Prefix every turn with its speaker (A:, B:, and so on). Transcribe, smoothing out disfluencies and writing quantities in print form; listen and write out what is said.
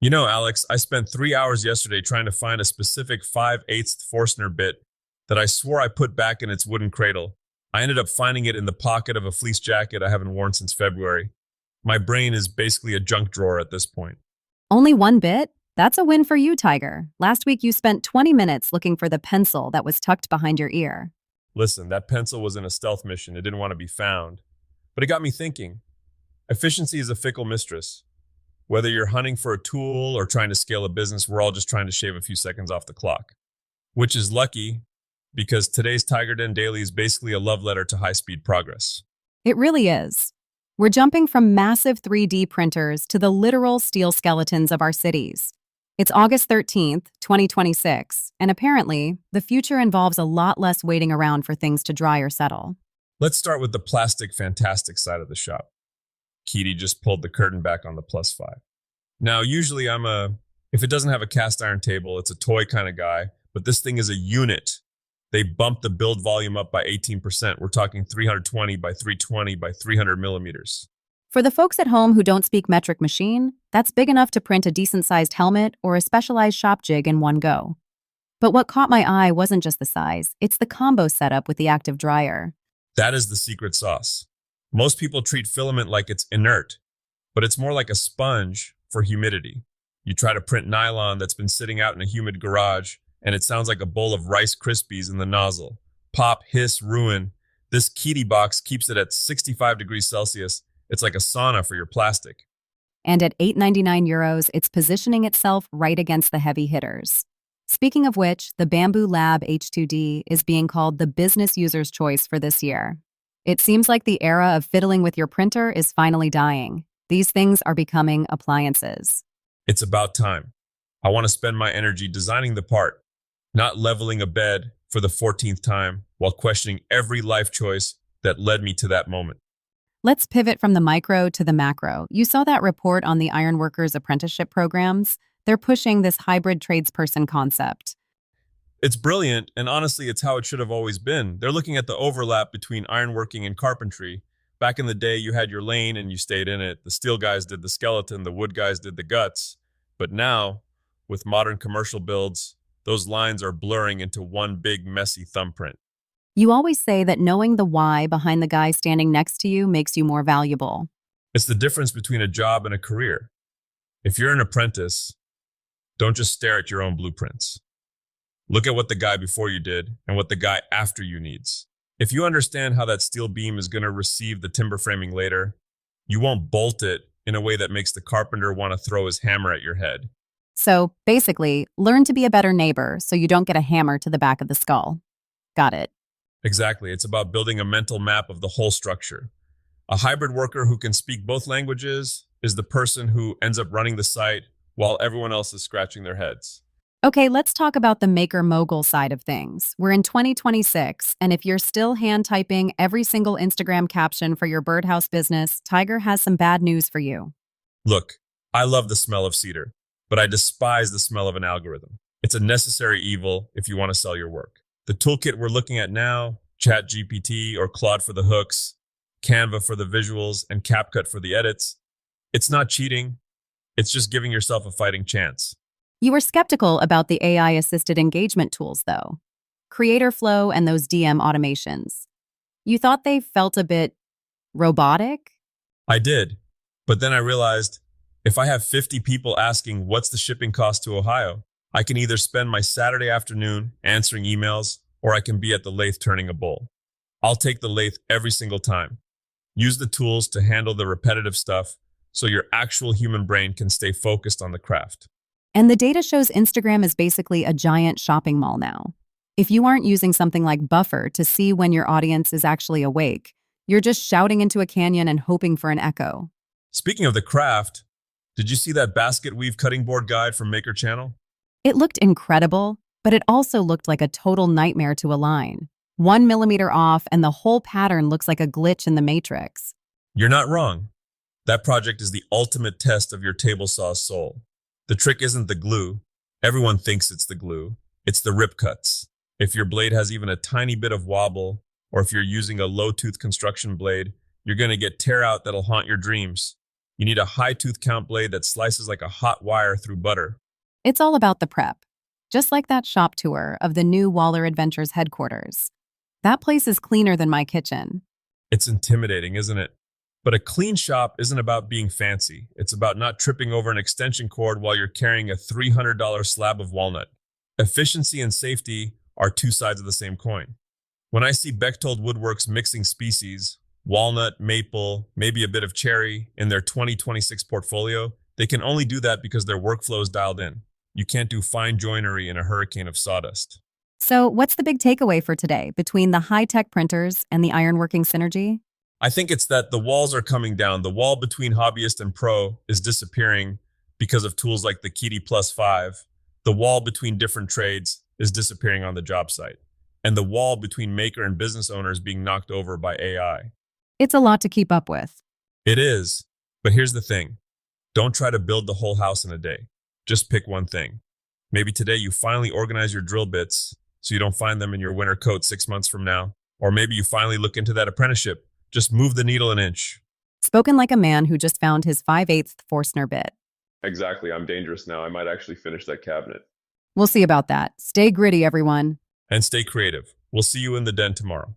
A: Alex, I spent 3 hours yesterday trying to find a specific 5/8 Forstner bit that I swore I put back in its wooden cradle. I ended up finding it in the pocket of a fleece jacket I haven't worn since February. My brain is basically a junk drawer at this point.
B: Only one bit? That's a win for you, Tiger. Last week you spent 20 minutes looking for the pencil that was tucked behind your ear.
A: Listen, that pencil was in a stealth mission. It didn't want to be found. But it got me thinking. Efficiency is a fickle mistress. Whether you're hunting for a tool or trying to scale a business, we're all just trying to shave a few seconds off the clock. Which is lucky because today's TigerDen Daily is basically a love letter to high-speed progress.
B: It really is. We're jumping from massive 3D printers to the literal steel skeletons of our cities. It's August 13th, 2026, and apparently, the future involves a lot less waiting around for things to dry or settle.
A: Let's start with the plastic fantastic side of the shop. Keedy just pulled the curtain back on the plus five. Now, usually if it doesn't have a cast iron table, it's a toy kind of guy, but this thing is a unit. They bumped the build volume up by 18%. We're talking 320 by 320 by 300 millimeters.
B: For the folks at home who don't speak metric machine, that's big enough to print a decent-sized helmet or a specialized shop jig in one go. But what caught my eye wasn't just the size, it's the combo setup with the active dryer.
A: That is the secret sauce. Most people treat filament like it's inert, but it's more like a sponge for humidity. You try to print nylon that's been sitting out in a humid garage, and it sounds like a bowl of Rice Krispies in the nozzle. Pop, hiss, ruin. This Keedy box keeps it at 65 degrees Celsius. It's like a sauna for your plastic.
B: And at €8.99, it's positioning itself right against the heavy hitters. Speaking of which, the Bamboo Lab H2D is being called the business user's choice for this year. It seems like the era of fiddling with your printer is finally dying. These things are becoming appliances.
A: It's about time. I want to spend my energy designing the part, not leveling a bed for the 14th time while questioning every life choice that led me to that moment.
B: Let's pivot from the micro to the macro. You saw that report on the ironworkers' apprenticeship programs? They're pushing this hybrid tradesperson concept.
A: It's brilliant, and honestly, it's how it should have always been. They're looking at the overlap between ironworking and carpentry. Back in the day, you had your lane and you stayed in it. The steel guys did the skeleton, the wood guys did the guts. But now, with modern commercial builds, those lines are blurring into one big, messy thumbprint.
B: You always say that knowing the why behind the guy standing next to you makes you more valuable.
A: It's the difference between a job and a career. If you're an apprentice, don't just stare at your own blueprints. Look at what the guy before you did and what the guy after you needs. If you understand how that steel beam is going to receive the timber framing later, you won't bolt it in a way that makes the carpenter want to throw his hammer at your head.
B: So, basically, learn to be a better neighbor so you don't get a hammer to the back of the skull. Got it.
A: Exactly. It's about building a mental map of the whole structure. A hybrid worker who can speak both languages is the person who ends up running the site while everyone else is scratching their heads.
B: Okay, let's talk about the maker mogul side of things. We're in 2026, and if you're still hand typing every single Instagram caption for your birdhouse business, Tiger has some bad news for you.
A: Look, I love the smell of cedar, but I despise the smell of an algorithm. It's a necessary evil if you want to sell your work. The toolkit we're looking at now, ChatGPT or Claude for the hooks, Canva for the visuals, and CapCut for the edits, it's not cheating. It's just giving yourself a fighting chance.
B: You were skeptical about the AI-assisted engagement tools, though. Creator Flow and those DM automations. You thought they felt a bit robotic?
A: I did, but then I realized if I have 50 people asking what's the shipping cost to Ohio, I can either spend my Saturday afternoon answering emails or I can be at the lathe turning a bowl. I'll take the lathe every single time. Use the tools to handle the repetitive stuff so your actual human brain can stay focused on the craft.
B: And the data shows Instagram is basically a giant shopping mall now. If you aren't using something like Buffer to see when your audience is actually awake, you're just shouting into a canyon and hoping for an echo.
A: Speaking of the craft, did you see that basket weave cutting board guide from Maker Channel?
B: It looked incredible, but it also looked like a total nightmare to align. 1 millimeter off and the whole pattern looks like a glitch in the matrix.
A: You're not wrong. That project is the ultimate test of your table saw's soul. The trick isn't the glue. Everyone thinks it's the glue. It's the rip cuts. If your blade has even a tiny bit of wobble, or if you're using a low-tooth construction blade, you're going to get tear out that'll haunt your dreams. You need a high tooth count blade that slices like a hot wire through butter.
B: It's all about the prep. Just like that shop tour of the new Waller Adventures headquarters. That place is cleaner than my kitchen.
A: It's intimidating, isn't it? But a clean shop isn't about being fancy. It's about not tripping over an extension cord while you're carrying a $300 slab of walnut. Efficiency and safety are two sides of the same coin. When I see Bechtold Woodworks mixing species, walnut, maple, maybe a bit of cherry, in their 2026 portfolio, they can only do that because their workflow is dialed in. You can't do fine joinery in a hurricane of sawdust.
B: So, what's the big takeaway for today between the high-tech printers and the ironworking synergy?
A: I think it's that the walls are coming down. The wall between hobbyist and pro is disappearing because of tools like the Kitty Plus 5. The wall between different trades is disappearing on the job site. And the wall between maker and business owners being knocked over by AI.
B: It's a lot to keep up with.
A: It is. But here's the thing. Don't try to build the whole house in a day. Just pick one thing. Maybe today you finally organize your drill bits so you don't find them in your winter coat 6 months from now. Or maybe you finally look into that apprenticeship. Just move the needle an inch.
B: Spoken like a man who just found his 5/8 Forstner bit.
C: Exactly. I'm dangerous now. I might actually finish that cabinet.
B: We'll see about that. Stay gritty, everyone.
A: And stay creative. We'll see you in the den tomorrow.